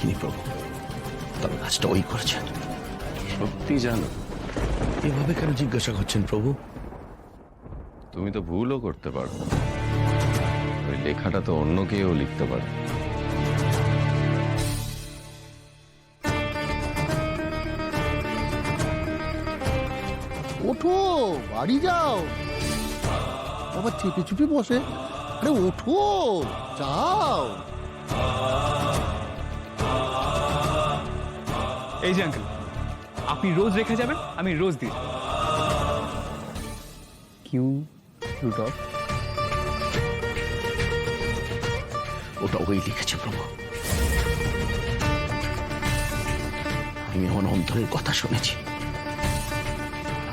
দেখিনি প্রভু, তবে কাজটা ওই করেছেন। সত্যি জানো? এভাবে কেন জিজ্ঞাসা করছেন প্রভু? তুমি তো ভুলও করতে পারো, ওই লেখাটা তো অন্য কেউ লিখতে পারে। ওঠো, বাড়ি যাও। আবার চেপে চুপে বসে। আরে ওঠো, যাও। এই যে আঙ্কেল, আপনি রোজ রেখে যাবেন, আমি রোজ দিয়ে যাবো। কিউ রুট অফ ওটা ওই লিখেছে প্রভু। আমি আমার অন্তরের কথা শুনেছি,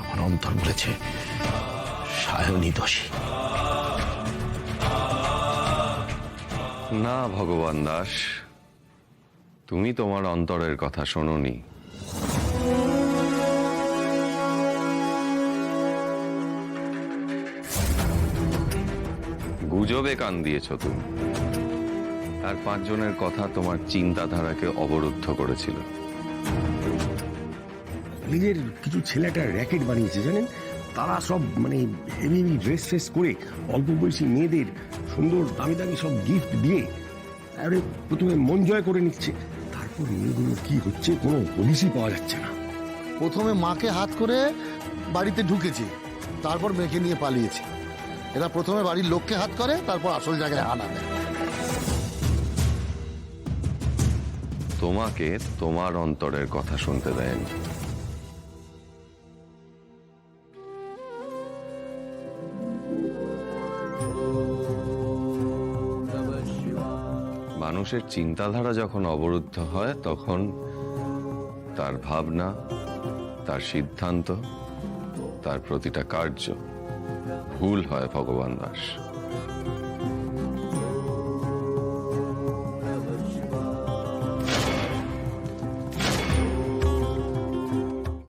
আমার অন্তর বলেছে সায়নী দোষী। না ভগবান দাস, তুমি তোমার অন্তরের কথা শোনোনি। গুজবে কান দিয়েছ তুমি, আর 5 জনের কথা তোমার চিন্তাধারাকে অবরুদ্ধ করেছিল। নিজের কিছু ছেলেটা র্যাকেট বানিয়েছে জানেন, তারা সব মানে হেভি হেভি ড্রেস ফ্রেস করে অল্প বয়সী মেয়েদের সুন্দর দামি দামি সব গিফট দিয়ে তারপরে প্রথমে মন জয় করে নিচ্ছে। তারপর মেয়েগুলো কি হচ্ছে কোনো হদিশই পাওয়া যাচ্ছে না। প্রথমে মাকে হাত করে বাড়িতে ঢুকেছে, তারপর মেয়েকে নিয়ে পালিয়েছে। এরা প্রথমে বাড়ির লোককে হাত করে, তারপর আসল জায়গায় হানা দেয়। তোমাকে তোমার অন্তরের কথা শুনতে দেয়নি। মানুষের চিন্তাধারা যখন অবরুদ্ধ হয়, তখন তার ভাবনা, তার সিদ্ধান্ত, তার প্রতিটা কার্য ভুল হয় ভগবান দাস।